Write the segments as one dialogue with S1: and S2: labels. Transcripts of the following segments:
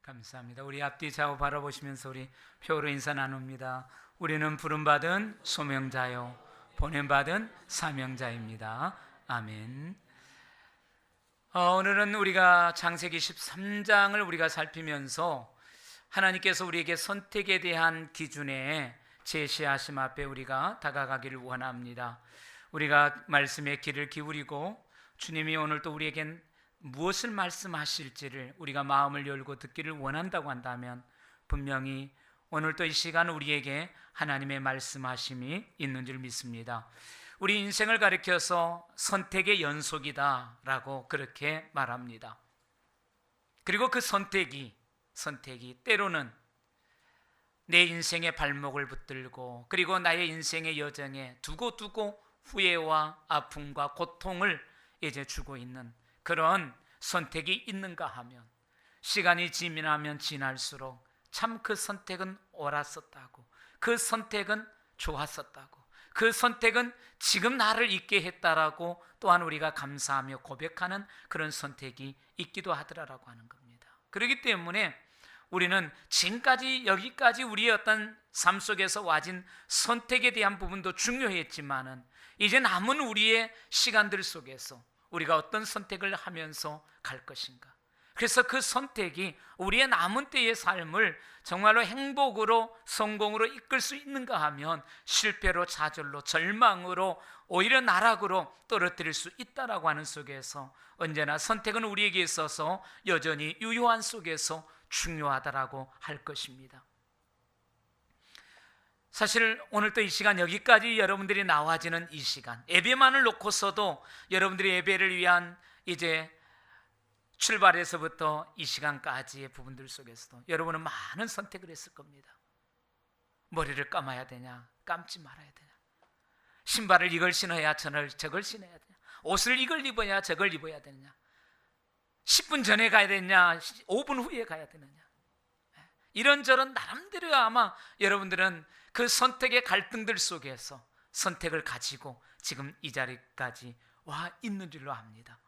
S1: 감사합니다. 우리 앞뒤 좌우 바라보시면서 우리 표로 인사 나눕니다. 우리는 부름받은 소명자요 보냄받은 사명자입니다. 아멘. 오늘은 우리가 창세기 13장을 우리가 살피면서 하나님께서 우리에게 선택에 대한 기준에 제시하심 앞에 우리가 다가가기를 원합니다. 우리가 말씀의 귀를 기울이고 주님이 오늘 또 우리에겐 무엇을 말씀하실지를 우리가 마음을 열고 듣기를 원한다고 한다면 분명히 오늘도 이 시간 우리에게 하나님의 말씀하심이 있는 줄 믿습니다. 우리 인생을 가리켜서 선택의 연속이다 라고 그렇게 말합니다. 그리고 그 선택이 때로는 내 인생의 발목을 붙들고 그리고 나의 인생의 여정에 두고두고 후회와 아픔과 고통을 이제 주고 있는 그런 선택이 있는가 하면 시간이 지나면 지날수록 참 그 선택은 옳았었다고, 그 선택은 좋았었다고, 그 선택은 지금 나를 있게 했다라고 또한 우리가 감사하며 고백하는 그런 선택이 있기도 하더라라고 하는 겁니다. 그렇기 때문에 우리는 지금까지 여기까지 우리의 어떤 삶 속에서 와진 선택에 대한 부분도 중요했지만은 이제 남은 우리의 시간들 속에서 우리가 어떤 선택을 하면서 갈 것인가. 그래서 그 선택이 우리의 남은 때의 삶을 정말로 행복으로 성공으로 이끌 수 있는가 하면 실패로 좌절로 절망으로 오히려 나락으로 떨어뜨릴 수 있다라고 하는 속에서 언제나 선택은 우리에게 있어서 여전히 유효한 속에서 중요하다라고 할 것입니다. 사실 오늘 또 이 시간 여기까지 여러분들이 나와지는 이 시간 예배만을 놓고서도 여러분들이 예배를 위한 이제 출발에서부터 이 시간까지의 부분들 속에서도 여러분은 많은 선택을 했을 겁니다. 머리를 감아야 되냐 감지 말아야 되냐, 신발을 이걸 신어야 저걸 신어야 되냐, 옷을 이걸 입어야 저걸 입어야 되느냐, 10분 전에 가야 되느냐 5분 후에 가야 되느냐, 이런저런 나름대로 아마 여러분들은 그 선택의 갈등들 속에서 선택을 가지고 지금 이 자리까지 와 있는 줄로 압니다.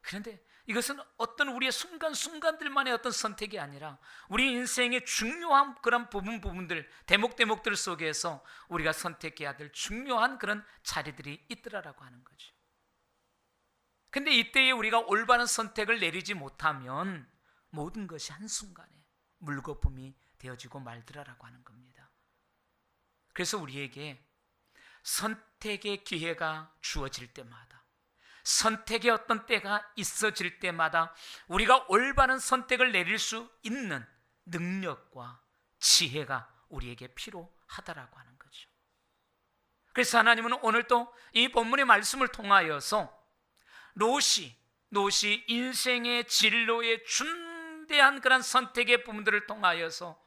S1: 그런데 이것은 어떤 우리의 순간순간들만의 어떤 선택이 아니라 우리 인생의 중요한 그런 부분들 대목들 속에서 우리가 선택해야 될 중요한 그런 자리들이 있더라라고 하는 거죠. 근데 이때에 우리가 올바른 선택을 내리지 못하면 모든 것이 한순간에 물거품이 되어지고 말더라라고 하는 겁니다. 그래서 우리에게 선택의 기회가 주어질 때마다, 선택의 어떤 때가 있어질 때마다 우리가 올바른 선택을 내릴 수 있는 능력과 지혜가 우리에게 필요하다라고 하는 거죠. 그래서 하나님은 오늘 또 이 본문의 말씀을 통하여서 롯이 인생의 진로의 중대한 그런 선택의 부분들을 통하여서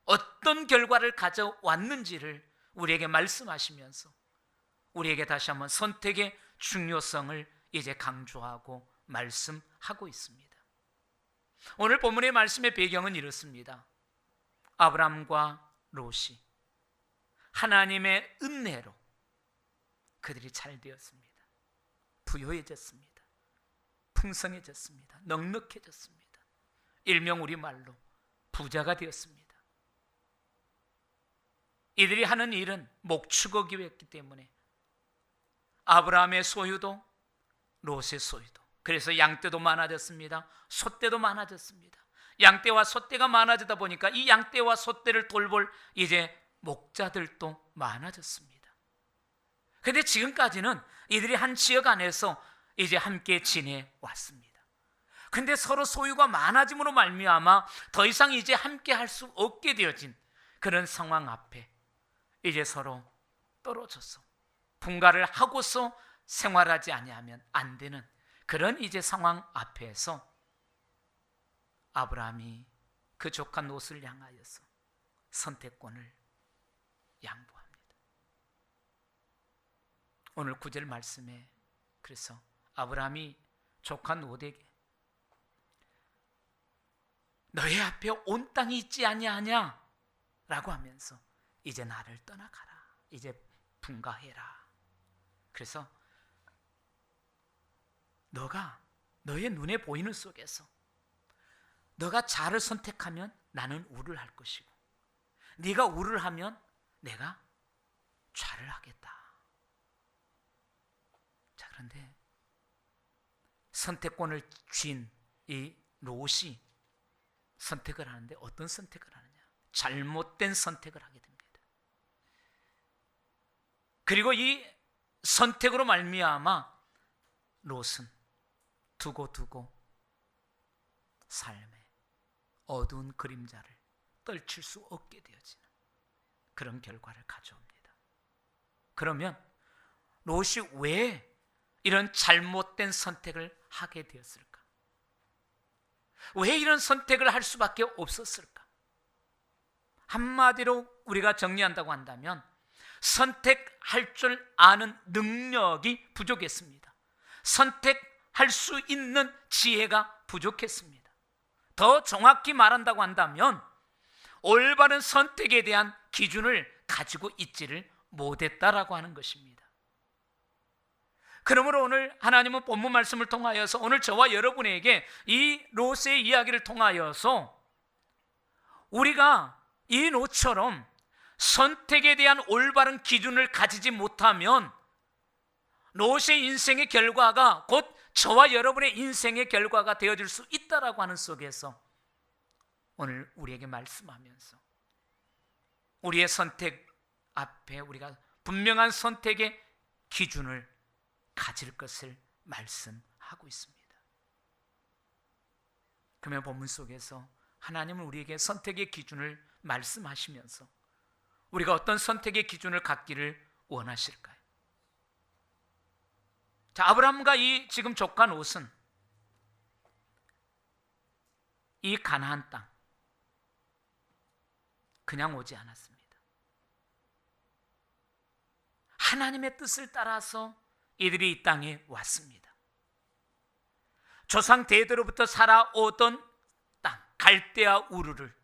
S1: 어떤 결과를 가져왔는지를 우리에게 말씀하시면서 우리에게 다시 한번 선택의 중요성을 이제 강조하고 말씀하고 있습니다. 오늘 본문의 말씀의 배경은 이렇습니다. 아브람과 롯이 하나님의 은혜로 그들이 잘 되었습니다. 부유해졌습니다. 풍성해졌습니다. 넉넉해졌습니다. 일명 우리말로 부자가 되었습니다. 이들이 하는 일은 목축어기였기 때문에 아브라함의 소유도 롯의 소유도, 그래서 양떼도 많아졌습니다. 소떼도 많아졌습니다. 양떼와 소떼가 많아지다 보니까 이 양떼와 소떼를 돌볼 이제 목자들도 많아졌습니다. 그런데 지금까지는 이들이 한 지역 안에서 이제 함께 지내왔습니다. 그런데 서로 소유가 많아짐으로 말미암아 더 이상 이제 함께 할 수 없게 되어진 그런 상황 앞에 이제 서로 떨어져서 분가를 하고서 생활하지 아니하면 안 되는 그런 이제 상황 앞에서 아브라함이 그 조카 롯을 향하여서 선택권을 양보합니다. 오늘 9절 말씀에 그래서 아브라함이 조카 롯에게 너의 앞에 온 땅이 있지 아니하냐 라고 하면서 이제 나를 떠나가라, 이제 분가해라. 그래서 너가 너의 눈에 보이는 속에서 너가 자를 선택하면 나는 우를 할 것이고 네가 우를 하면 내가 좌를 하겠다. 자, 그런데 선택권을 쥔 이 롯이 선택을 하는데 어떤 선택을 하느냐? 잘못된 선택을 하게 됩니다. 그리고 이 선택으로 말미암아 롯은 두고두고 삶의 어두운 그림자를 떨칠 수 없게 되어지는 그런 결과를 가져옵니다. 그러면 롯이 왜 이런 잘못된 선택을 하게 되었을까? 왜 이런 선택을 할 수밖에 없었을까? 한마디로 우리가 정리한다고 한다면 선택할 줄 아는 능력이 부족했습니다. 선택할 수 있는 지혜가 부족했습니다. 더 정확히 말한다고 한다면 올바른 선택에 대한 기준을 가지고 있지를 못했다라고 하는 것입니다. 그러므로 오늘 하나님은 본문 말씀을 통하여서 오늘 저와 여러분에게 이 롯의 이야기를 통하여서 우리가 이 롯처럼 선택에 대한 올바른 기준을 가지지 못하면 롯의 인생의 결과가 곧 저와 여러분의 인생의 결과가 되어질 수 있다라고 하는 속에서 오늘 우리에게 말씀하면서 우리의 선택 앞에 우리가 분명한 선택의 기준을 가질 것을 말씀하고 있습니다. 그러면 본문 속에서 하나님은 우리에게 선택의 기준을 말씀하시면서 우리가 어떤 선택의 기준을 갖기를 원하실까요? 자, 아브라함과 이 지금 조카 롯은 이 가나안 땅 그냥 오지 않았습니다. 하나님의 뜻을 따라서 이들이 이 땅에 왔습니다. 조상 대대로부터 살아오던 땅 갈대아 우르를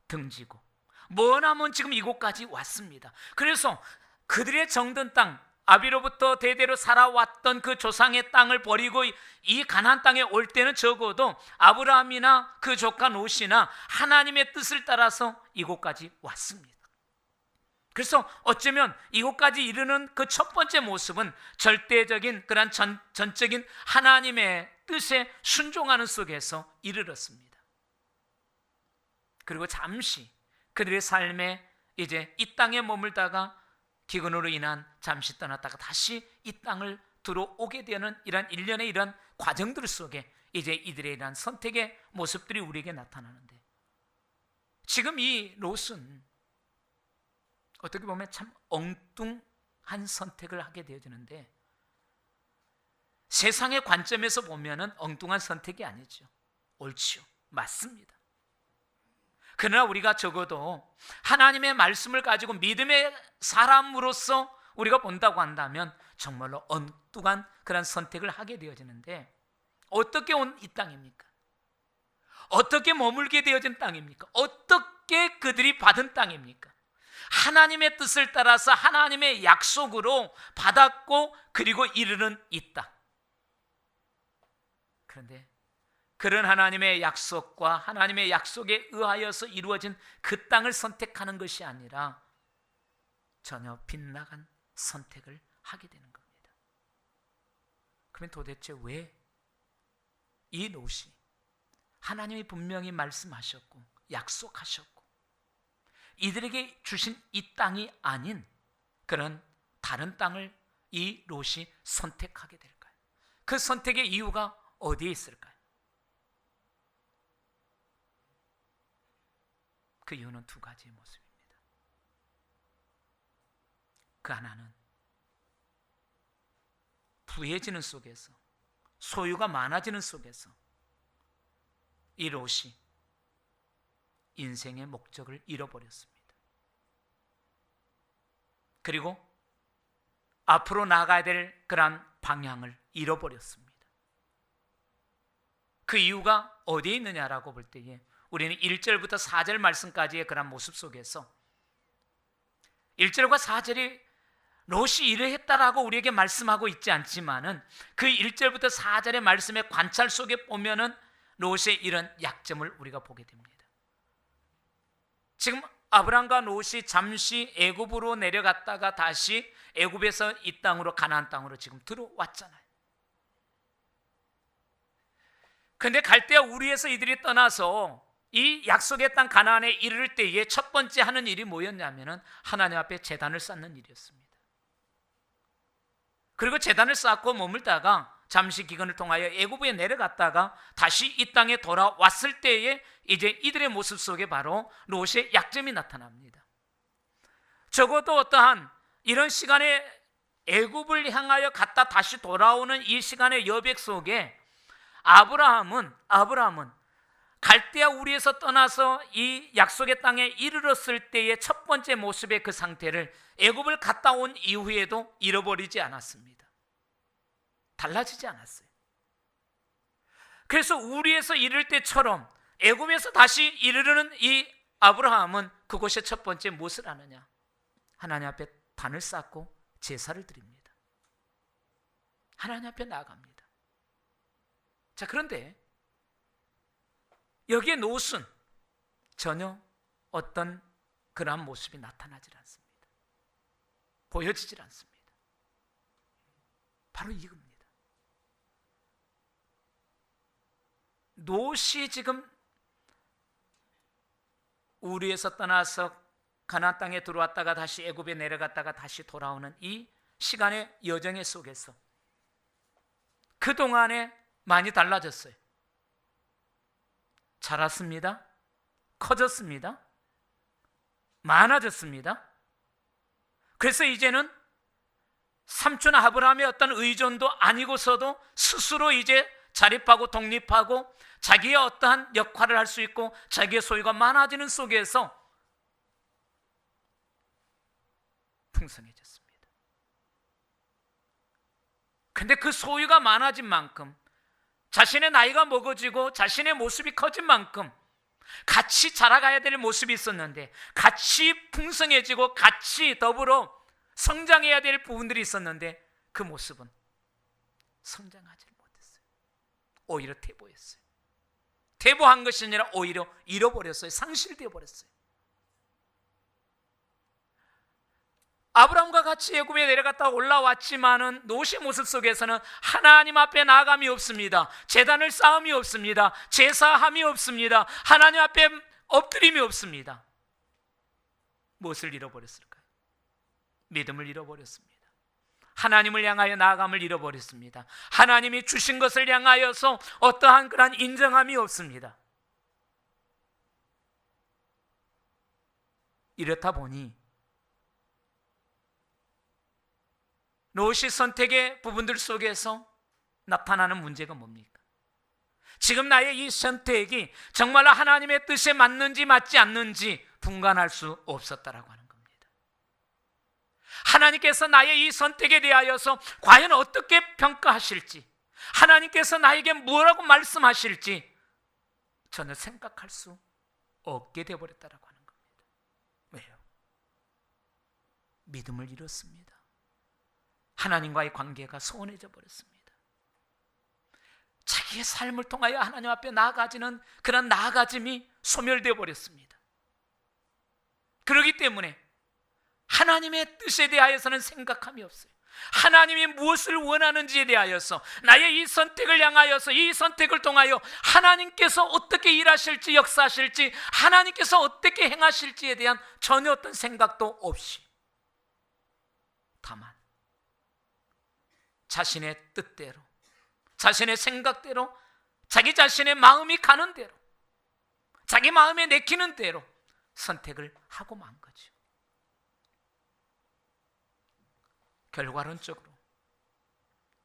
S1: 등지고 머나먼 지금 이곳까지 왔습니다. 그래서 그들의 정든 땅 아비로부터 대대로 살아왔던 그 조상의 땅을 버리고 이 가나안 땅에 올 때는 적어도 아브라함이나 그 조카 롯이나 하나님의 뜻을 따라서 이곳까지 왔습니다. 그래서 어쩌면 이곳까지 이르는 그 첫 번째 모습은 절대적인 그런 전적인 하나님의 뜻에 순종하는 속에서 이르렀습니다. 그리고 잠시 그들의 삶에 이제 이 땅에 머물다가 기근으로 인한 잠시 떠났다가 다시 이 땅을 들어오게 되는 이런 일련의 이런 과정들 속에 이제 이들의 이런 선택의 모습들이 우리에게 나타나는데 지금 이 롯은 어떻게 보면 참 엉뚱한 선택을 하게 되어지는데 세상의 관점에서 보면은 엉뚱한 선택이 아니죠. 옳지요. 맞습니다. 그러나 우리가 적어도 하나님의 말씀을 가지고 믿음의 사람으로서 우리가 본다고 한다면 정말로 엉뚱한 그런 선택을 하게 되어지는데 어떻게 온 이 땅입니까? 어떻게 머물게 되어진 땅입니까? 어떻게 그들이 받은 땅입니까? 하나님의 뜻을 따라서 하나님의 약속으로 받았고 그리고 이르는 이 땅. 그런데 그런 하나님의 약속과 하나님의 약속에 의하여서 이루어진 그 땅을 선택하는 것이 아니라 전혀 빗나간 선택을 하게 되는 겁니다. 그러면 도대체 왜 이 롯이 하나님이 분명히 말씀하셨고 약속하셨고 이들에게 주신 이 땅이 아닌 그런 다른 땅을 이 롯이 선택하게 될까요? 그 선택의 이유가 어디에 있을까요? 그 이유는 두 가지의 모습입니다. 그 하나는 부해지는 속에서 소유가 많아지는 속에서 이 롯이 인생의 목적을 잃어버렸습니다. 그리고 앞으로 나가야 될 그런 방향을 잃어버렸습니다. 그 이유가 어디에 있느냐라고 볼 때에 우리는 1절부터 4절 말씀까지의 그런 모습 속에서 1절과 4절이 롯이 이러했다라고 우리에게 말씀하고 있지 않지만은 그 1절부터 4절의 말씀의 관찰 속에 보면은 롯의 이런 약점을 우리가 보게 됩니다. 지금 아브람과 롯이 잠시 애굽으로 내려갔다가 다시 애굽에서 이 땅으로 가나안 땅으로 지금 들어왔잖아요. 근데 갈대아 우리에서 이들이 떠나서 이 약속의 땅 가나안에 이를 때에 첫 번째 하는 일이 뭐였냐면은 하나님 앞에 제단을 쌓는 일이었습니다. 그리고 제단을 쌓고 머물다가 잠시 기근을 통하여 애굽에 내려갔다가 다시 이 땅에 돌아왔을 때에 이제 이들의 모습 속에 바로 롯의 약점이 나타납니다. 적어도 어떠한 이런 시간에 애굽을 향하여 갔다 다시 돌아오는 이 시간의 여백 속에 아브라함은 갈대아 우리에서 떠나서 이 약속의 땅에 이르렀을 때의 첫 번째 모습의 그 상태를 애굽을 갔다 온 이후에도 잃어버리지 않았습니다. 달라지지 않았어요. 그래서 우리에서 이를 때처럼 애굽에서 다시 이르르는 이 아브라함은 그곳의 첫 번째 무엇을 하느냐? 하나님 앞에 단을 쌓고 제사를 드립니다. 하나님 앞에 나아갑니다. 자, 그런데 여기에 롯은 전혀 어떤 그러한 모습이 나타나질 않습니다. 보여지질 않습니다. 바로 이겁니다. 롯이 지금 우리에서 떠나서 가나안 땅에 들어왔다가 다시 애굽에 내려갔다가 다시 돌아오는 이 시간의 여정 속에서 그동안에 많이 달라졌어요. 자랐습니다. 커졌습니다. 많아졌습니다. 그래서 이제는 삼촌 아브라함의 어떤 의존도 아니고서도 스스로 이제 자립하고 독립하고 자기의 어떠한 역할을 할 수 있고 자기의 소유가 많아지는 속에서 풍성해졌습니다. 근데 그 소유가 많아진 만큼 자신의 나이가 먹어지고 자신의 모습이 커진 만큼 같이 자라가야 될 모습이 있었는데 같이 풍성해지고 같이 더불어 성장해야 될 부분들이 있었는데 그 모습은 성장하지 못했어요. 오히려 퇴보했어요. 퇴보한 것이 아니라 오히려 잃어버렸어요. 상실되어 버렸어요. 아브라함과 같이 애굽에 내려갔다 올라왔지만은 롯의 모습 속에서는 하나님 앞에 나아감이 없습니다. 제단을 쌓음이 없습니다. 제사함이 없습니다. 하나님 앞에 엎드림이 없습니다. 무엇을 잃어버렸을까요? 믿음을 잃어버렸습니다. 하나님을 향하여 나아감을 잃어버렸습니다. 하나님이 주신 것을 향하여서 어떠한 그런 인정함이 없습니다. 이렇다 보니 롯이 선택의 부분들 속에서 나타나는 문제가 뭡니까? 지금 나의 이 선택이 정말로 하나님의 뜻에 맞는지 맞지 않는지 분간할 수 없었다라고 하는 겁니다. 하나님께서 나의 이 선택에 대하여서 과연 어떻게 평가하실지, 하나님께서 나에게 뭐라고 말씀하실지 전혀 생각할 수 없게 되어버렸다라고 하는 겁니다. 왜요? 믿음을 잃었습니다. 하나님과의 관계가 소원해져 버렸습니다. 자기의 삶을 통하여 하나님 앞에 나아가지는 그런 나아가짐이 소멸되어 버렸습니다. 그렇기 때문에 하나님의 뜻에 대하여서는 생각함이 없어요. 하나님이 무엇을 원하는지에 대하여서 나의 이 선택을 향하여서 이 선택을 통하여 하나님께서 어떻게 일하실지 역사하실지 하나님께서 어떻게 행하실지에 대한 전혀 어떤 생각도 없이 다만 자신의 뜻대로 자신의 생각대로 자기 자신의 마음이 가는 대로 자기 마음에 내키는 대로 선택을 하고 만 거죠. 결과론적으로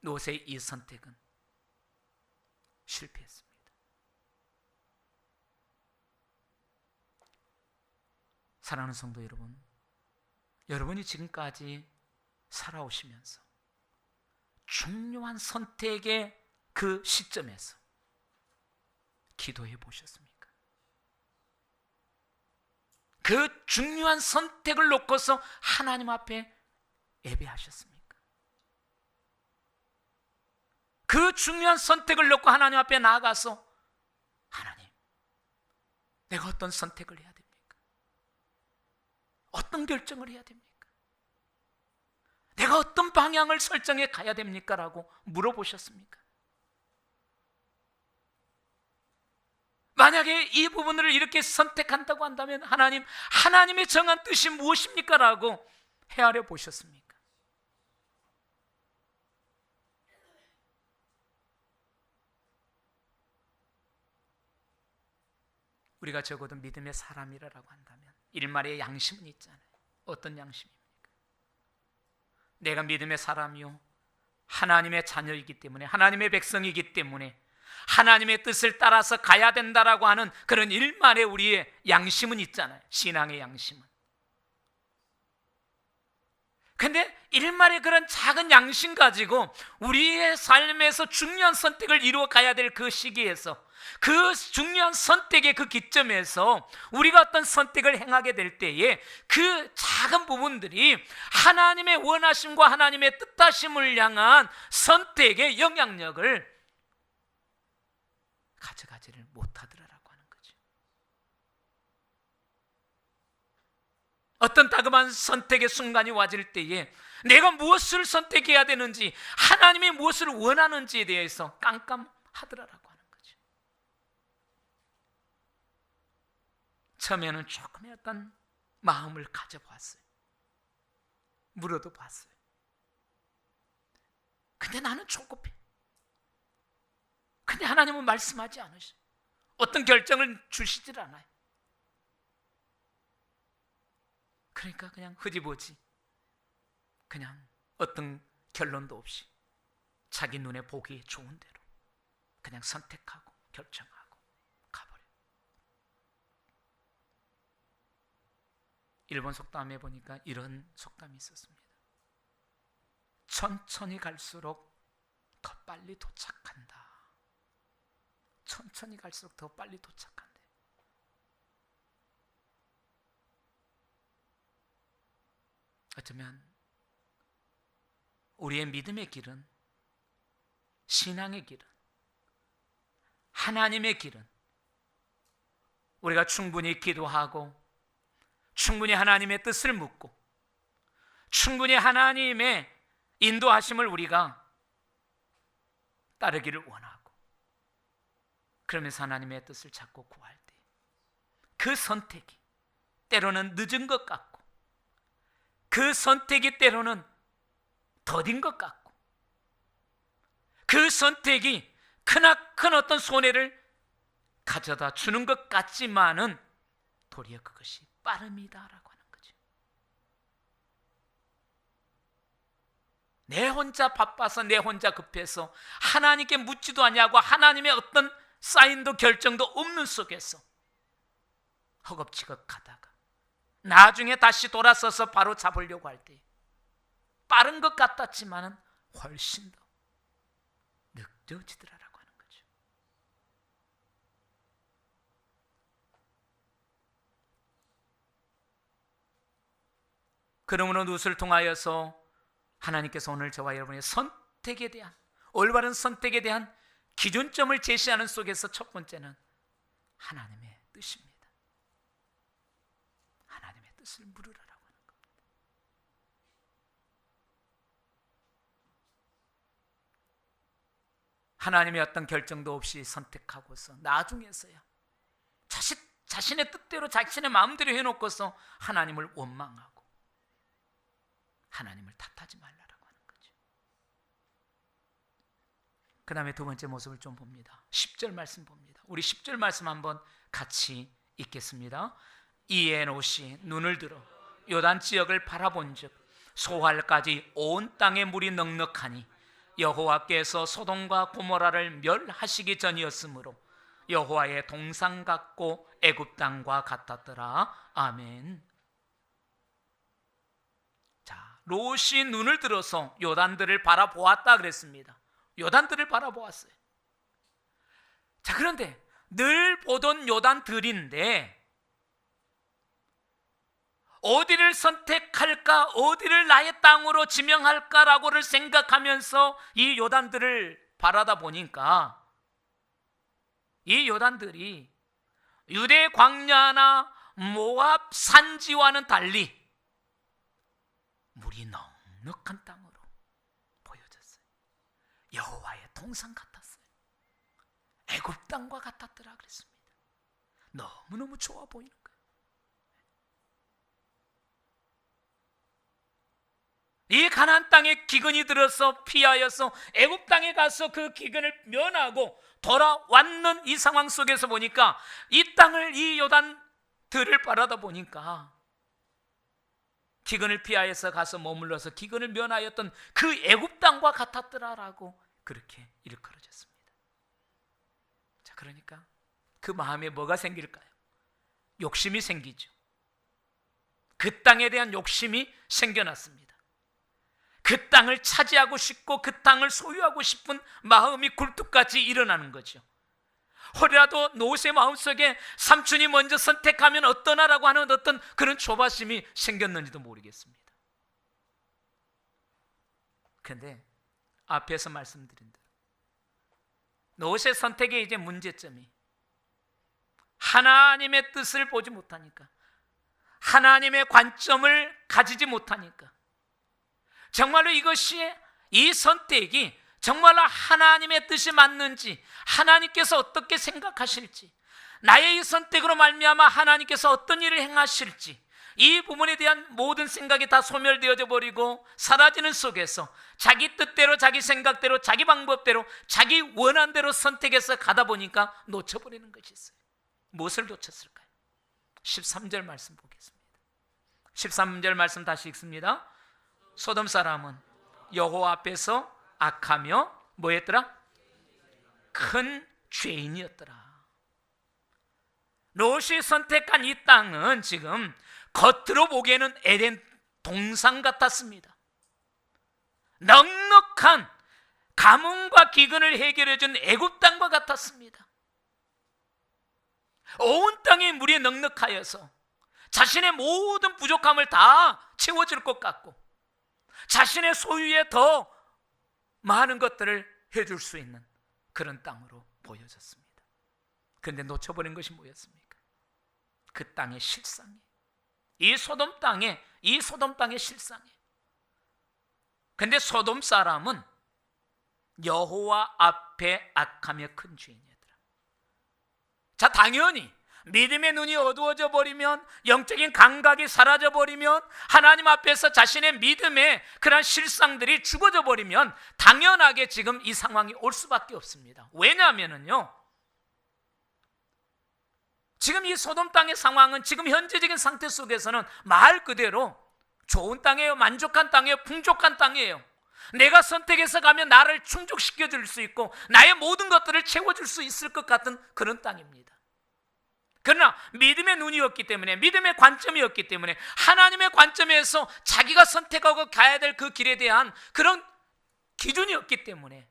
S1: 롯의 이 선택은 실패했습니다. 사랑하는 성도 여러분, 여러분이 지금까지 살아오시면서 중요한 선택의 그 시점에서 기도해 보셨습니까? 그 중요한 선택을 놓고서 하나님 앞에 예배하셨습니까? 그 중요한 선택을 놓고 하나님 앞에 나아가서 하나님, 내가 어떤 선택을 해야 됩니까? 어떤 결정을 해야 됩니까? 내가 어떤 방향을 설정해 가야 됩니까? 라고 물어보셨습니까? 만약에 이 부분을 이렇게 선택한다고 한다면 하나님의 정한 뜻이 무엇입니까? 라고 헤아려 보셨습니까? 우리가 적어도 믿음의 사람이라고 한다면 일말의 양심은 있잖아요. 어떤 양심입니까? 내가 믿음의 사람이요, 하나님의 자녀이기 때문에, 하나님의 백성이기 때문에 하나님의 뜻을 따라서 가야 된다라고 하는 그런 일말의 우리의 양심은 있잖아요. 신앙의 양심은. 근데 일말의 그런 작은 양심 가지고 우리의 삶에서 중요한 선택을 이루어 가야 될 그 시기에서, 그 중요한 선택의 그 기점에서 우리가 어떤 선택을 행하게 될 때에 그 작은 부분들이 하나님의 원하심과 하나님의 뜻하심을 향한 선택의 영향력을 가져가지를 못하더라라고 하는 거죠. 어떤 다급한 선택의 순간이 와질 때에 내가 무엇을 선택해야 되는지, 하나님이 무엇을 원하는지에 대해서 깜깜하더라라고 하는 거죠. 처음에는 조금의 어떤 마음을 가져봤어요. 물어도 봤어요. 근데 나는 조급해. 근데 하나님은 말씀하지 않으셔. 어떤 결정을 주시질 않아요. 그러니까 그냥 흐지부지, 그냥 어떤 결론도 없이 자기 눈에 보기 좋은 대로 그냥 선택하고 결정하고 가버려. 일본 속담에 보니까 이런 속담이 있었습니다. 천천히 갈수록 더 빨리 도착한다. 천천히 갈수록 더 빨리 도착한대. 어쩌면 우리의 믿음의 길은, 신앙의 길은, 하나님의 길은 우리가 충분히 기도하고 충분히 하나님의 뜻을 묻고 충분히 하나님의 인도하심을 우리가 따르기를 원하고, 그러면서 하나님의 뜻을 찾고 구할 때 그 선택이 때로는 늦은 것 같고, 그 선택이 때로는 더딘 것 같고, 그 선택이 크나큰 어떤 손해를 가져다 주는 것 같지만은 도리어 그것이 빠름이다라고 하는 거죠. 내 혼자 바빠서, 내 혼자 급해서 하나님께 묻지도 않냐고 하나님의 어떤 사인도 결정도 없는 속에서 허겁지겁 가다가 나중에 다시 돌아서서 바로 잡으려고 할 때 빠른 것 같았지만은 훨씬 더 늦어지더라라고 하는 거죠. 그러므로 누수를 통하여서 하나님께서 오늘 저와 여러분의 선택에 대한, 올바른 선택에 대한 기준점을 제시하는 속에서 첫 번째는 하나님의 뜻입니다. 하나님의 뜻을 물으라라고 하는 겁니다. 하나님의 어떤 결정도 없이 선택하고서 나중에서야 자신의 뜻대로 자신의 마음대로 해놓고서 하나님을 원망하고 하나님을 탓하지 말라라고 하는 거죠. 그 다음에 두 번째 모습을 좀 봅니다. 10절 말씀 봅니다. 우리 10절 말씀 한번 같이 읽겠습니다. 이에 롯이 눈을 들어 요단 지역을 바라본즉 소할까지 온 땅에 물이 넉넉하니 여호와께서 소돔과 고모라를 멸하시기 전이었으므로 여호와의 동상 같고 애굽 땅과 같았더라. 아멘. 자, 롯이 눈을 들어서 요단들을 바라보았다 그랬습니다. 요단들을 바라보았어요. 자, 그런데 늘 보던 요단들인데 어디를 선택할까, 어디를 나의 땅으로 지명할까라고를 생각하면서 이 요단들을 바라다 보니까 이 요단들이 유대 광야나 모압 산지와는 달리 물이 넉넉한 땅으로 보여졌어요. 여호와의 동산 같았어요. 애굽 땅과 같았더라 그랬습니다. 너무너무 좋아 보이는 거예요. 이 가나안 땅에 기근이 들어서 피하여서 애굽 땅에 가서 그 기근을 면하고 돌아왔는 이 상황 속에서 보니까 이 땅을, 이 요단들을 바라다 보니까 기근을 피하여서 가서 머물러서 기근을 면하였던 그 애굽 땅과 같았더라라고 그렇게 일컬어졌습니다. 자, 그러니까 그 마음에 뭐가 생길까요? 욕심이 생기죠. 그 땅에 대한 욕심이 생겨났습니다. 그 땅을 차지하고 싶고 그 땅을 소유하고 싶은 마음이 굴뚝같이 일어나는 거죠. 혹여라도 롯의 마음속에 삼촌이 먼저 선택하면 어떠나라고 하는 어떤 그런 조바심이 생겼는지도 모르겠습니다. 그런데 앞에서 말씀드린 대로 롯의 선택의 이제 문제점이 하나님의 뜻을 보지 못하니까, 하나님의 관점을 가지지 못하니까, 정말로 이것이, 이 선택이 정말로 하나님의 뜻이 맞는지, 하나님께서 어떻게 생각하실지, 나의 이 선택으로 말미암아 하나님께서 어떤 일을 행하실지, 이 부분에 대한 모든 생각이 다 소멸되어져 버리고 사라지는 속에서 자기 뜻대로, 자기 생각대로, 자기 방법대로, 자기 원한대로 선택해서 가다 보니까 놓쳐버리는 것이 있어요. 무엇을 놓쳤을까요? 13절 말씀 보겠습니다. 13절 말씀 다시 읽습니다. 소돔 사람은 여호와 앞에서 악하며 뭐였더라? 큰 죄인이었더라. 롯이 선택한 이 땅은 지금 겉으로 보기에는 에덴 동산 같았습니다. 넉넉한 가뭄과 기근을 해결해준 애굽 땅과 같았습니다. 온 땅에 물이 넉넉하여서 자신의 모든 부족함을 다 채워줄 것 같고 자신의 소유에 더 많은 것들을 해줄 수 있는 그런 땅으로 보여졌습니다. 그런데 놓쳐버린 것이 뭐였습니까? 그 땅의 실상이, 이 소돔 땅의 실상이. 그런데 소돔 사람은 여호와 앞에 악하며 큰 죄인이더라. 자, 당연히 믿음의 눈이 어두워져 버리면, 영적인 감각이 사라져 버리면, 하나님 앞에서 자신의 믿음의 그런 실상들이 죽어져 버리면 당연하게 지금 이 상황이 올 수밖에 없습니다. 왜냐하면요, 지금 이 소돔 땅의 상황은 지금 현재적인 상태 속에서는 말 그대로 좋은 땅이에요. 만족한 땅이에요. 풍족한 땅이에요. 내가 선택해서 가면 나를 충족시켜 줄 수 있고 나의 모든 것들을 채워줄 수 있을 것 같은 그런 땅입니다. 그러나 믿음의 눈이었기 때문에, 믿음의 관점이었기 때문에, 하나님의 관점에서 자기가 선택하고 가야 될 그 길에 대한 그런 기준이었기 때문에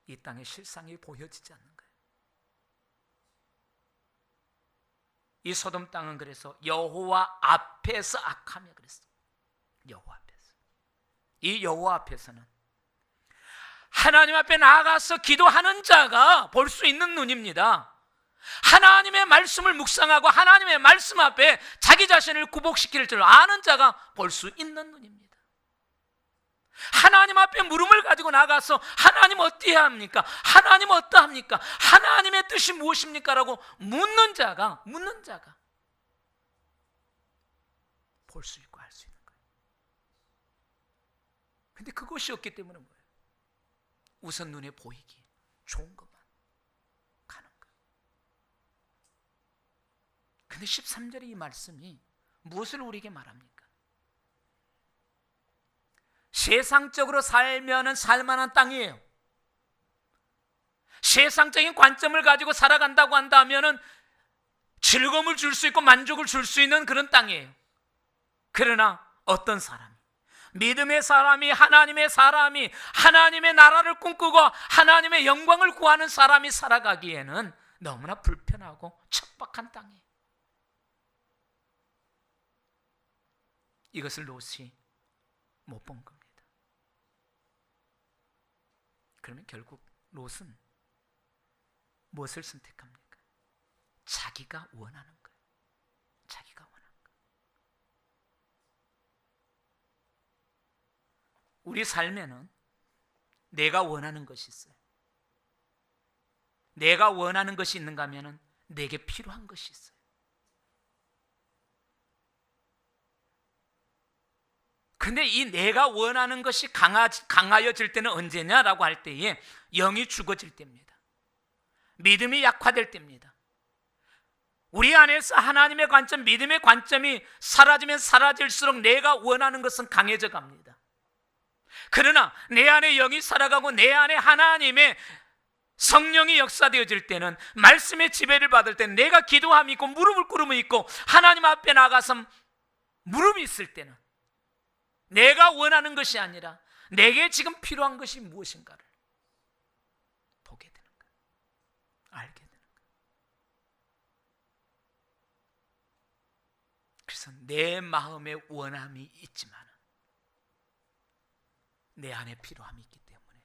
S1: 이 땅의 실상이 보여지지 않는 거예요. 이 소돔 땅은 그래서 여호와 앞에서 악하며 그랬어요. 여호와 앞에서. 이 여호와 앞에서는 하나님 앞에 나아가서 기도하는 자가 볼 수 있는 눈입니다. 하나님의 말씀을 묵상하고 하나님의 말씀 앞에 자기 자신을 굽복시킬 줄 아는 자가 볼 수 있는 눈입니다. 하나님 앞에 물음을 가지고 나가서 하나님 어떻게 합니까? 하나님 어떠합니까? 하나님의 뜻이 무엇입니까? 라고 묻는 자가 볼 수 있고 알 수 있는 거예요. 근데 그것이 없기 때문에 뭐예요? 우선 눈에 보이기 좋은 것만 가는 거예요. 근데 13절의 이 말씀이 무엇을 우리에게 말합니까? 세상적으로 살면은 살만한 땅이에요. 세상적인 관점을 가지고 살아간다고 한다면은 즐거움을 줄 수 있고 만족을 줄 수 있는 그런 땅이에요. 그러나 어떤 사람이, 믿음의 사람이, 하나님의 사람이, 하나님의 나라를 꿈꾸고 하나님의 영광을 구하는 사람이 살아가기에는 너무나 불편하고 척박한 땅이에요. 이것을 롯이 못 본 겁니다. 그러면 결국 롯은 무엇을 선택합니까? 자기가 원하는 거예요. 자기가 원하는 거예요. 우리 삶에는 내가 원하는 것이 있어요. 내가 원하는 것이 있는가 하면은 내게 필요한 것이 있어요. 근데 이 내가 원하는 것이 강하여질 때는 언제냐라고 할 때에 영이 죽어질 때입니다. 믿음이 약화될 때입니다. 우리 안에서 하나님의 관점, 믿음의 관점이 사라지면 사라질수록 내가 원하는 것은 강해져 갑니다. 그러나 내 안에 영이 살아가고 내 안에 하나님의 성령이 역사되어질 때는, 말씀의 지배를 받을 때는, 내가 기도함이 있고 무릎을 꿇음이 있고 하나님 앞에 나가서 무릎이 있을 때는 내가 원하는 것이 아니라 내게 지금 필요한 것이 무엇인가를 보게 되는 거예요. 알게 되는 거예요. 그래서 내 마음에 원함이 있지만 내 안에 필요함이 있기 때문에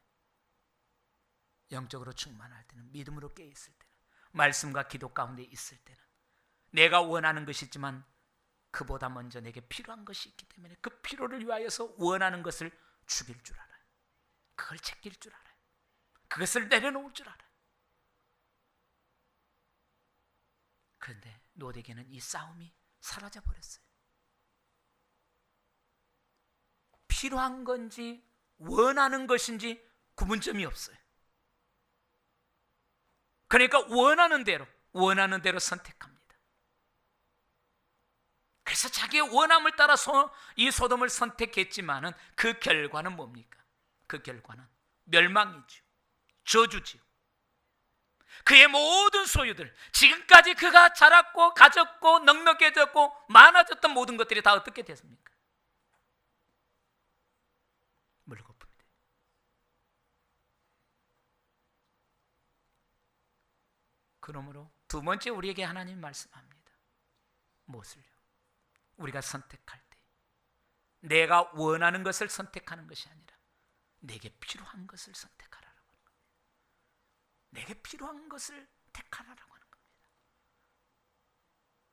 S1: 영적으로 충만할 때는, 믿음으로 깨어있을 때는, 말씀과 기도 가운데 있을 때는 내가 원하는 것이 있지만 그보다 먼저 내게 필요한 것이 있기 때문에 그 필요를 위하여서 원하는 것을 죽일 줄 알아요. 그걸 제낄 줄 알아요. 그것을 내려놓을 줄 알아요. 그런데 노대개는 이 싸움이 사라져버렸어요. 필요한 건지 원하는 것인지 구분점이 없어요. 그러니까 원하는 대로 선택합니다. 그래서 자기의 원함을 따라서 이 소돔을 선택했지만은 그 결과는 뭡니까? 그 결과는 멸망이죠. 저주지요. 그의 모든 소유들, 지금까지 그가 자랐고 가졌고 넉넉해졌고 많아졌던 모든 것들이 다 어떻게 됐습니까? 물거품이 돼요. 그러므로 두 번째 우리에게 하나님이 말씀합니다. 무엇을요? 우리가 선택할 때 내가 원하는 것을 선택하는 것이 아니라 내게 필요한 것을 선택하라고 하는 겁니다. 내게 필요한 것을 택하라고 하는 겁니다.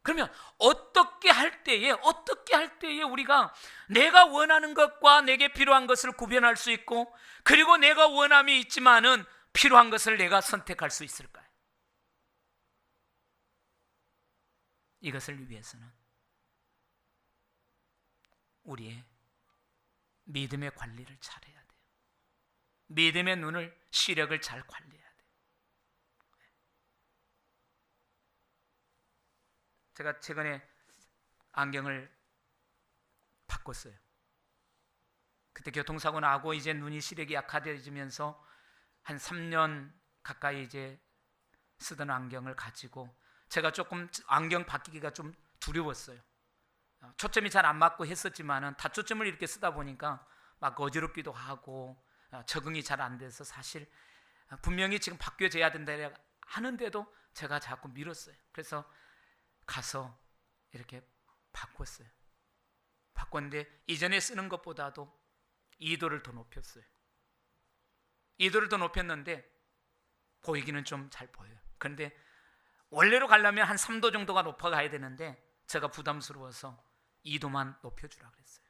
S1: 그러면 어떻게 할 때에 우리가 내가 원하는 것과 내게 필요한 것을 구별할 수 있고, 그리고 내가 원함이 있지만은 필요한 것을 내가 선택할 수 있을까요? 이것을 위해서는 우리의 믿음의 관리를 잘해야 돼요. 믿음의 눈을, 시력을 잘 관리해야 돼요. 제가 최근에 안경을 바꿨어요. 그때 교통사고 나고 이제 눈이, 시력이 약화되어지면서 한 3년 가까이 이제 쓰던 안경을 가지고 제가 조금 안경 바뀌기가 좀 두려웠어요. 초점이 잘 안 맞고 했었지만은 다초점을 이렇게 쓰다 보니까 막 어지럽기도 하고 적응이 잘 안 돼서 사실 분명히 지금 바뀌어져야 된다 하는데도 제가 자꾸 미뤘어요. 그래서 가서 이렇게 바꿨어요. 바꿨는데 이전에 쓰는 것보다도 2도를 더 높였어요. 2도를 더 높였는데 보이기는 좀 잘 보여요. 그런데 원래로 가려면 한 3도 정도가 높아가야 되는데 제가 부담스러워서 2도만 높여주라 그랬어요.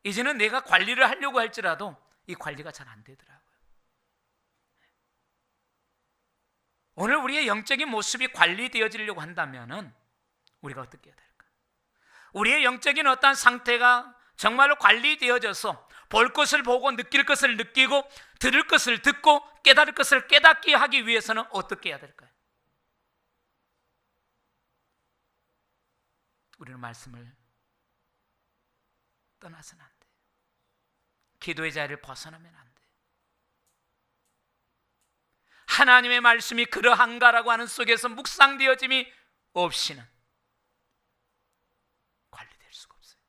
S1: 이제는 내가 관리를 하려고 할지라도 이 관리가 잘 안 되더라고요. 오늘 우리의 영적인 모습이 관리되어지려고 한다면은 우리가 어떻게 해야 될까? 우리의 영적인 어떤 상태가 정말로 관리되어져서 볼 것을 보고 느낄 것을 느끼고 들을 것을 듣고 깨달을 것을 깨닫게 하기 위해서는 어떻게 해야 될까요? 우리는 말씀을 떠나서는 안 돼. 기도의 자리를 벗어나면 안 돼. 하나님의 말씀이 그러한가라고 하는 속에서 묵상되어짐이 없이는 관리될 수가 없어요.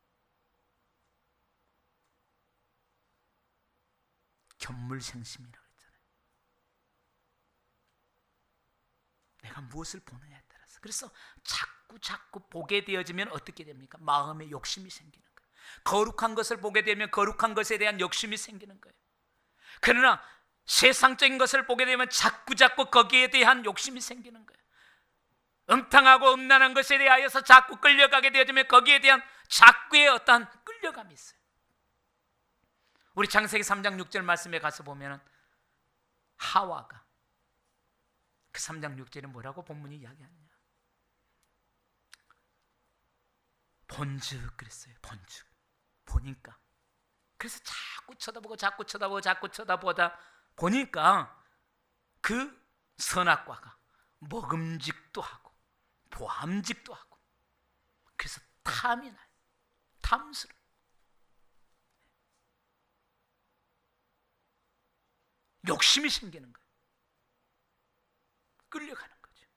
S1: 견물생심이라고 했잖아요. 내가 무엇을 보느냐에 따라서. 그래서 자꾸 보게 되어지면 어떻게 됩니까? 마음에 욕심이 생기는 거예요. 거룩한 것을 보게 되면 거룩한 것에 대한 욕심이 생기는 거예요. 그러나 세상적인 것을 보게 되면 자꾸자꾸 거기에 대한 욕심이 생기는 거예요. 음탕하고 음란한 것에 대하여서 자꾸 끌려가게 되어지면 거기에 대한 자꾸의 어떠한 끌려감이 있어요. 우리 창세기 3장 6절 말씀에 가서 보면 하와가 그 3장 6절에 뭐라고 본문이 이야기하느냐, 본즉 그랬어요. 본즉 보니까, 그래서 자꾸 쳐다보다 보니까 그 선악과가 먹음직도 하고 보암직도 하고, 그래서 탐이 나요. 탐스러워. 욕심이 생기는 거예요. 끌려가는 거죠.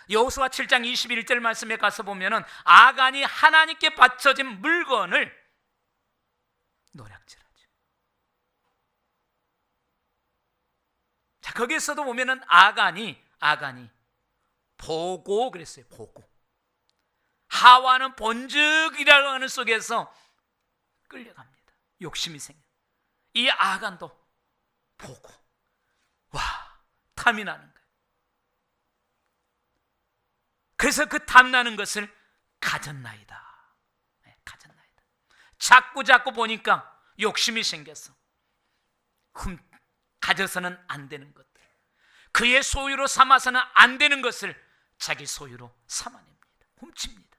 S1: 여호수아 7장 21절 말씀에 가서 보면은 아간이 하나님께 바쳐진 물건을 노략질하죠. 자, 거기에서도 보면은 아간이 보고 그랬어요. 보고. 하와는 본즉이라고 하는 속에서 끌려갑니다. 욕심이 생겨. 이 아간도 보고, 와, 탐이 나는 거예요. 그래서 그 탐나는 것을 가졌나이다. 네, 가졌나이다. 자꾸 보니까 욕심이 생겼어. 가져서는 안 되는 것들, 그의 소유로 삼아서는 안 되는 것을 자기 소유로 삼아냅니다. 훔칩니다.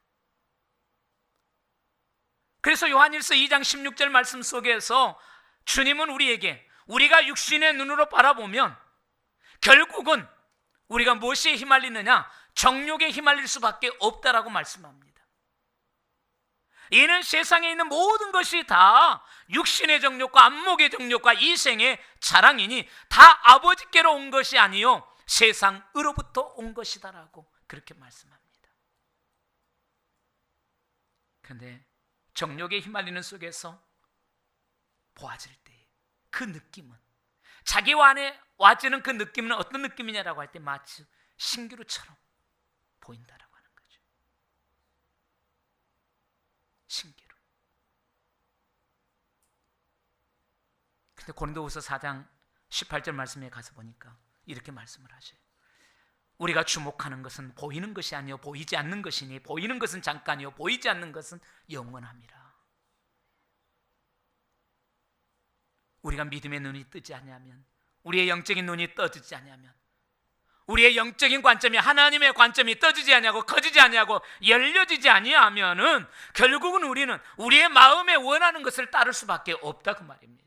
S1: 그래서 요한일서 2장 16절 말씀 속에서 주님은 우리에게, 우리가 육신의 눈으로 바라보면 결국은 우리가 무엇에 휘말리느냐? 정욕에 휘말릴 수밖에 없다라고 말씀합니다. 이는 세상에 있는 모든 것이 다 육신의 정욕과 안목의 정욕과 이생의 자랑이니 다 아버지께로 온 것이 아니요 세상으로부터 온 것이다라고 그렇게 말씀합니다. 그런데 정욕에 휘말리는 속에서 보아질 때 그 느낌은, 자기와 안에 와지는 그 느낌은 어떤 느낌이냐라고 할 때 마치 신기루처럼 보인다라고 하는 거죠. 신기루. 근데 고린도후서 4장 18절 말씀에 가서 보니까 이렇게 말씀을 하셔요. 우리가 주목하는 것은 보이는 것이 아니요 보이지 않는 것이니 보이는 것은 잠깐이요 보이지 않는 것은 영원함이라. 우리가 믿음의 눈이 뜨지 않으면, 우리의 영적인 눈이 떠지지 않으면, 우리의 영적인 관점이 하나님의 관점이 떠지지 아니하고 커지지 아니하고 열려지지 아니하면은 결국은 우리는 우리의 마음에 원하는 것을 따를 수밖에 없다 그 말입니다.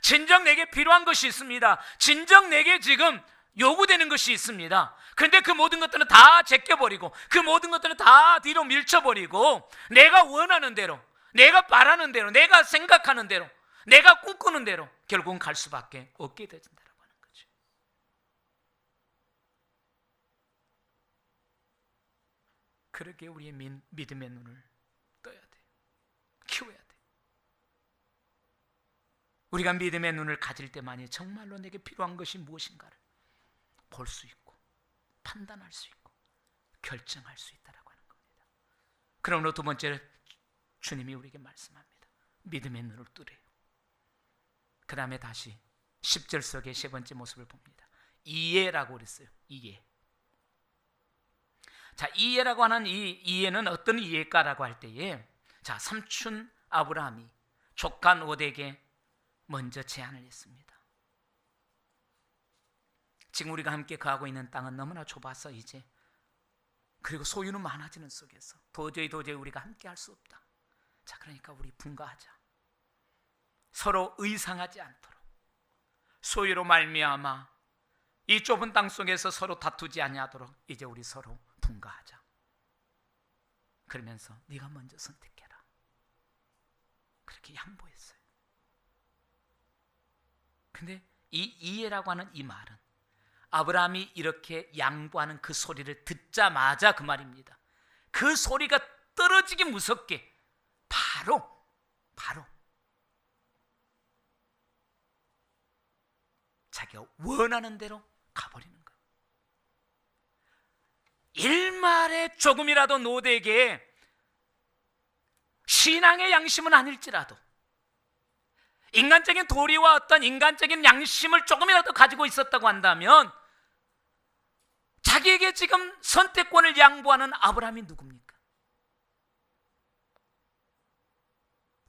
S1: 진정 내게 필요한 것이 있습니다. 진정 내게 지금 요구되는 것이 있습니다. 그런데 그 모든 것들은 다 제껴버리고 그 모든 것들은 다 뒤로 밀쳐버리고 내가 원하는 대로, 내가 바라는 대로, 내가 생각하는 대로, 내가 꿈꾸는 대로 결국은 갈 수밖에 없게 되진다라고 하는 거죠. 그렇게 우리의 믿음의 눈을 떠야 돼요. 키워야 돼요. 우리가 믿음의 눈을 가질 때만이 정말로 내게 필요한 것이 무엇인가를 볼 수 있고 판단할 수 있고 결정할 수 있다라고 하는 겁니다. 그러므로 두 번째로 주님이 우리에게 말씀합니다. 믿음의 눈을 뜨래요. 그 다음에 다시 10절 속의 세 번째 모습을 봅니다. 이해라고 그랬어요. 이해. 자, 이해라고 하는 이 이해는 어떤 이해일까라고 할 때에, 자, 삼촌 아브라함이 조카 롯에게 먼저 제안을 했습니다. 지금 우리가 함께 거하고 있는 땅은 너무나 좁아서 이제, 그리고 소유는 많아지는 속에서 도저히 우리가 함께 할 수 없다. 자, 그러니까 우리 분가하자. 서로 의상하지 않도록 소유로 말미암아 이 좁은 땅 속에서 서로 다투지 아니하도록 이제 우리 서로 분가하자. 그러면서 네가 먼저 선택해라. 그렇게 양보했어요. 근데 이 이해라고 하는 이 말은 아브라함이 이렇게 양보하는 그 소리를 듣자마자 그 말입니다. 그 소리가 떨어지기 무섭게 바로 자기가 원하는 대로 가버리는 거예요. 일말에 조금이라도 롯에게 신앙의 양심은 아닐지라도 인간적인 도리와 어떤 인간적인 양심을 조금이라도 가지고 있었다고 한다면 자기에게 지금 선택권을 양보하는 아브라함이 누굽니까?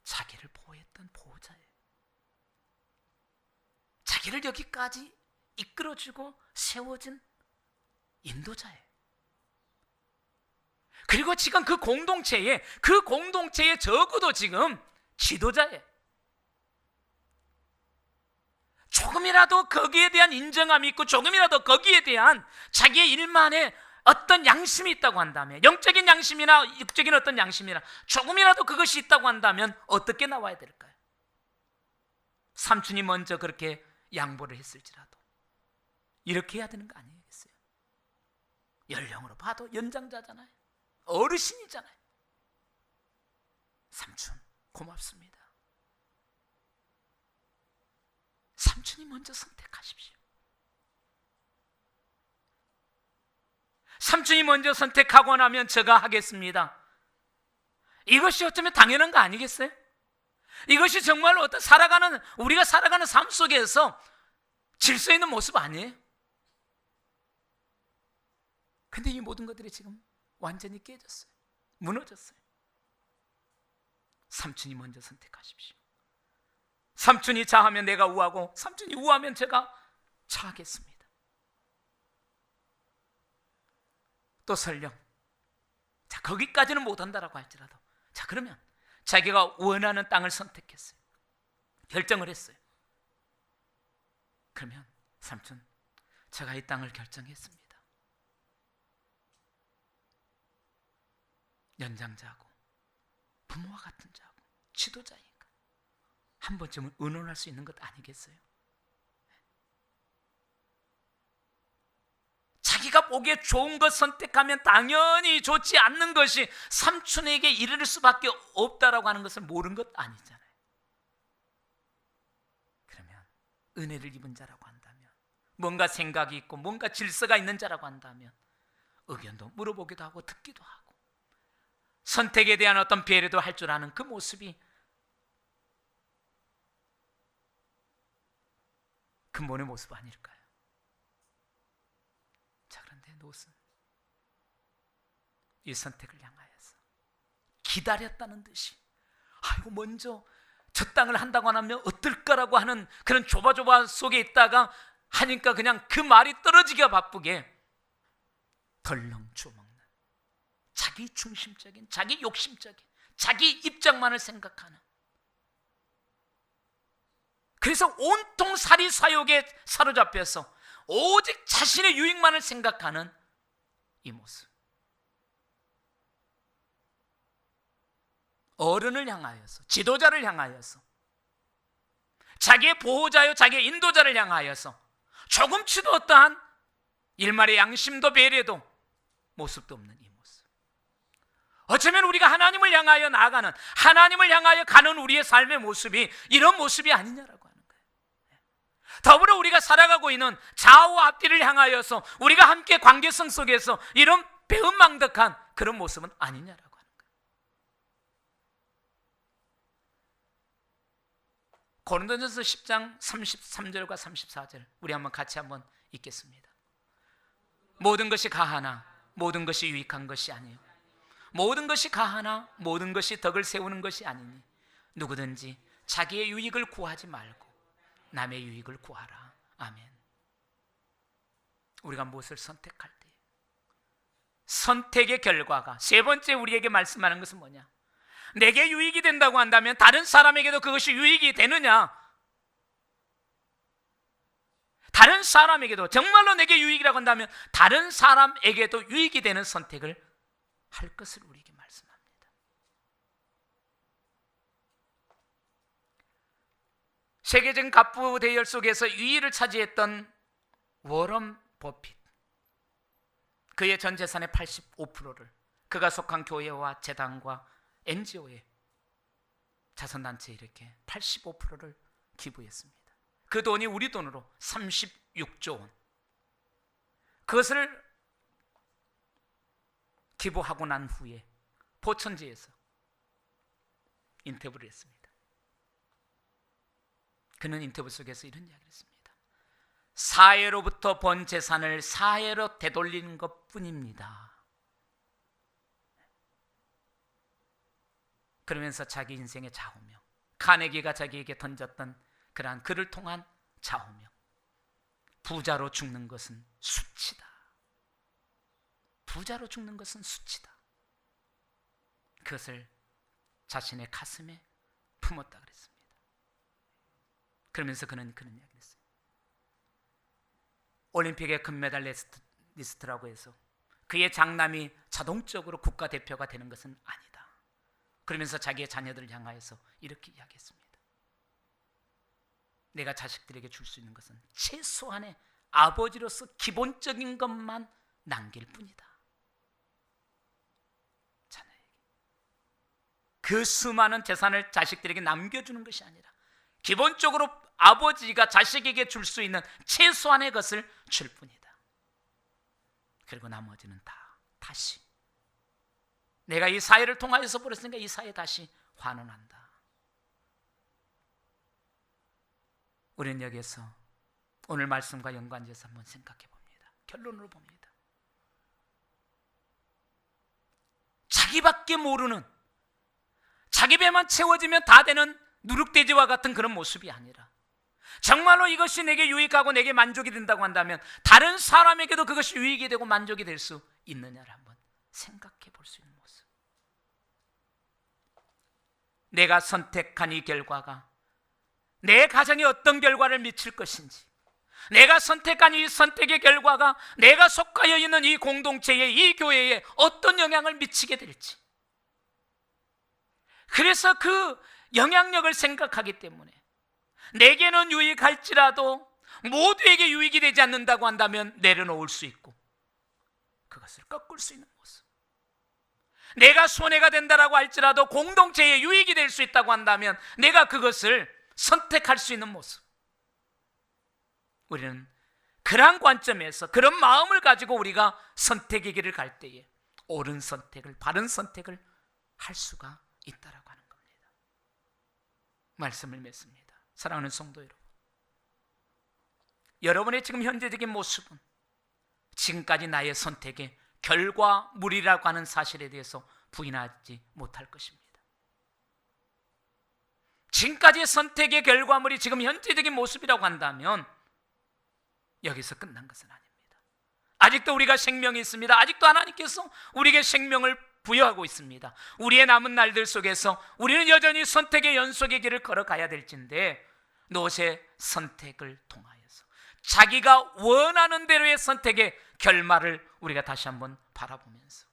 S1: 자기를 보호했던 보호자예요. 자기를 여기까지 이끌어주고 세워진 인도자예요. 그리고 지금 그 공동체에 적어도 지금 지도자예요. 조금이라도 거기에 대한 인정함이 있고 조금이라도 거기에 대한 자기의 일만의 어떤 양심이 있다고 한다면, 영적인 양심이나 육적인 어떤 양심이나 조금이라도 그것이 있다고 한다면 어떻게 나와야 될까요? 삼촌이 먼저 그렇게 양보를 했을지라도 이렇게 해야 되는 거 아니겠어요? 연령으로 봐도 연장자잖아요. 어르신이잖아요. 삼촌 고맙습니다. 삼촌이 먼저 선택하십시오. 삼촌이 먼저 선택하고 나면 제가 하겠습니다. 이것이 어쩌면 당연한 거 아니겠어요? 이것이 정말로 어떤 우리가 살아가는 삶 속에서 질서 있는 모습 아니에요? 근데 이 모든 것들이 지금 완전히 깨졌어요. 무너졌어요. 삼촌이 먼저 선택하십시오. 삼촌이 자하면 내가 우하고 삼촌이 우하면 제가 자하겠습니다. 또 설령 거기까지는 못한다라고 할지라도 그러면 자기가 원하는 땅을 선택했어요. 결정을 했어요. 그러면 삼촌, 제가 이 땅을 결정했습니다. 연장자하고 부모와 같은 자하고 지도자이니까 한 번쯤은 의논할 수 있는 것 아니겠어요? 자기가 보기에 좋은 것 선택하면 당연히 좋지 않는 것이 삼촌에게 이를 수밖에 없다라고 하는 것을 모르는 것 아니잖아요. 그러면 은혜를 입은 자라고 한다면, 뭔가 생각이 있고 뭔가 질서가 있는 자라고 한다면 의견도 물어보기도 하고 듣기도 하고 선택에 대한 어떤 배려도 할 줄 아는 그 모습이 근본의 모습 아닐까요? 자, 그런데 롯은 이 선택을 향하여서 기다렸다는 듯이, 아이고 먼저 저 땅을 한다고 하면 어떨까라고 하는 그런 조바조바 속에 있다가 하니까 그냥 그 말이 떨어지기가 바쁘게 덜렁 주먹는 자기 중심적인, 자기 욕심적인, 자기 입장만을 생각하는, 그래서 온통 사리사욕에 사로잡혀서 오직 자신의 유익만을 생각하는 이 모습. 어른을 향하여서, 지도자를 향하여서, 자기의 보호자요 자기의 인도자를 향하여서 조금치도 어떠한 일말의 양심도 배려도 모습도 없는 이 모습. 어쩌면 우리가 하나님을 향하여 나아가는, 하나님을 향하여 가는 우리의 삶의 모습이 이런 모습이 아니냐라고 하는 거예요. 더불어 우리가 살아가고 있는 좌우와 앞뒤를 향하여서 우리가 함께 관계성 속에서 이런 배은망덕한 그런 모습은 아니냐라고 하는 거예요. 고린도전서 10장 33절과 34절 우리 한번 같이 한번 읽겠습니다. 모든 것이 가하나 모든 것이 유익한 것이 아니요 모든 것이 가하나 모든 것이 덕을 세우는 것이 아니니 누구든지 자기의 유익을 구하지 말고 남의 유익을 구하라. 아멘. 우리가 무엇을 선택할 때 선택의 결과가 세 번째 우리에게 말씀하는 것은 뭐냐? 내게 유익이 된다고 한다면 다른 사람에게도 그것이 유익이 되느냐? 다른 사람에게도 정말로 내게 유익이라고 한다면 다른 사람에게도 유익이 되는 선택을 할 것을 우리에게 말씀합니다. 세계적인 갑부 대열 속에서 유의를 차지했던 워런 버핏, 그의 전 재산의 85%를 그가 속한 교회와 재단과 NGO에, 자선단체에 이렇게 85%를 기부했습니다. 그 돈이 우리 돈으로 36조 원. 그것을 기부하고 난 후에 포천지에서 인터뷰를 했습니다. 그는 인터뷰 속에서 이런 이야기를 했습니다. 사해로부터 번 재산을 사해로 되돌리는 것뿐입니다. 그러면서 자기 인생의 좌우명, 카네기가 자기에게 던졌던 그러한 그를 통한 좌우명, 부자로 죽는 것은 수치다. 부자로 죽는 것은 수치다. 그것을 자신의 가슴에 품었다 그랬습니다. 그러면서 그는 그런 이야기를 했어요. 올림픽의 금메달리스트라고 해서 그의 장남이 자동적으로 국가대표가 되는 것은 아니다. 그러면서 자기의 자녀들을 향하여서 이렇게 이야기했습니다. 내가 자식들에게 줄 수 있는 것은 최소한의 아버지로서 기본적인 것만 남길 뿐이다. 자녀에게 그 수많은 재산을 자식들에게 남겨주는 것이 아니라 기본적으로 아버지가 자식에게 줄 수 있는 최소한의 것을 줄 뿐이다. 그리고 나머지는 다시 내가 이 사회를 통하여서 벌었으니까 이 사회에 다시 환원한다. 우리는 여기에서 오늘 말씀과 연관지어서 한번 생각해 봅니다. 결론으로 봅니다. 자기밖에 모르는, 자기 배만 채워지면 다 되는 누룩돼지와 같은 그런 모습이 아니라 정말로 이것이 내게 유익하고 내게 만족이 된다고 한다면 다른 사람에게도 그것이 유익이 되고 만족이 될 수 있느냐를 한번 생각해 볼 수 있는 모습. 내가 선택한 이 결과가 내 가정에 어떤 결과를 미칠 것인지, 내가 선택한 이 선택의 결과가 내가 속하여 있는 이 공동체에, 이 교회에 어떤 영향을 미치게 될지, 그래서 그 영향력을 생각하기 때문에 내게는 유익할지라도 모두에게 유익이 되지 않는다고 한다면 내려놓을 수 있고 그것을 꺾을 수 있는 모습, 내가 손해가 된다라고 할지라도 공동체에 유익이 될 수 있다고 한다면 내가 그것을 선택할 수 있는 모습. 우리는 그러한 관점에서 그런 마음을 가지고 우리가 선택의 길을 갈 때에 옳은 선택을, 바른 선택을 할 수가 있다라고 하는 겁니다. 말씀을 맺습니다. 사랑하는 성도 여러분, 여러분의 지금 현재적인 모습은 지금까지 나의 선택의 결과물이라고 하는 사실에 대해서 부인하지 못할 것입니다. 지금까지의 선택의 결과물이 지금 현재적인 모습이라고 한다면 여기서 끝난 것은 아닙니다. 아직도 우리가 생명이 있습니다. 아직도 하나님께서 우리에게 생명을 부여하고 있습니다. 우리의 남은 날들 속에서 우리는 여전히 선택의 연속의 길을 걸어가야 될진데 노세 선택을 통하여서 자기가 원하는 대로의 선택의 결말을 우리가 다시 한번 바라보면서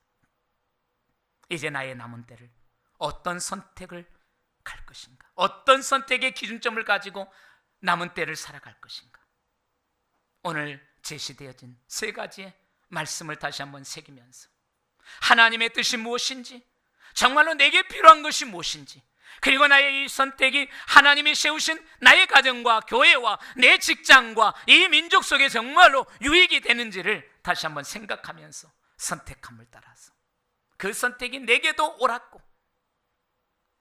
S1: 이제 나의 남은 때를 어떤 선택을 갈 것인가, 어떤 선택의 기준점을 가지고 남은 때를 살아갈 것인가, 오늘 제시되어진 세 가지의 말씀을 다시 한번 새기면서 하나님의 뜻이 무엇인지, 정말로 내게 필요한 것이 무엇인지, 그리고 나의 이 선택이 하나님이 세우신 나의 가정과 교회와 내 직장과 이 민족 속에 정말로 유익이 되는지를 다시 한번 생각하면서 선택함을 따라서 그 선택이 내게도 옳았고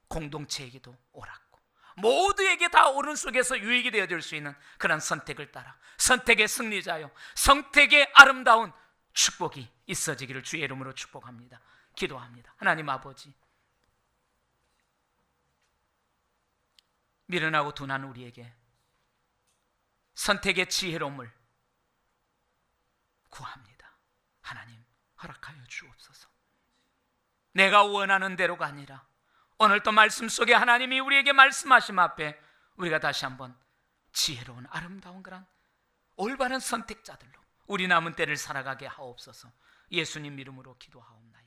S1: 공동체에게도 옳았고 모두에게 다 옳은 속에서 유익이 되어줄 수 있는 그런 선택을 따라 선택의 승리자요, 선택의 아름다운 축복이 있어지기를 주의 이름으로 축복합니다. 기도합니다. 하나님 아버지, 미련하고 둔한 우리에게 선택의 지혜로움을 구합니다. 하나님 허락하여 주옵소서. 내가 원하는 대로가 아니라 오늘 또 말씀 속에 하나님이 우리에게 말씀하심 앞에 우리가 다시 한번 지혜로운 아름다운 그런 올바른 선택자들로 우리 남은 때를 살아가게 하옵소서. 예수님 이름으로 기도하옵나이다.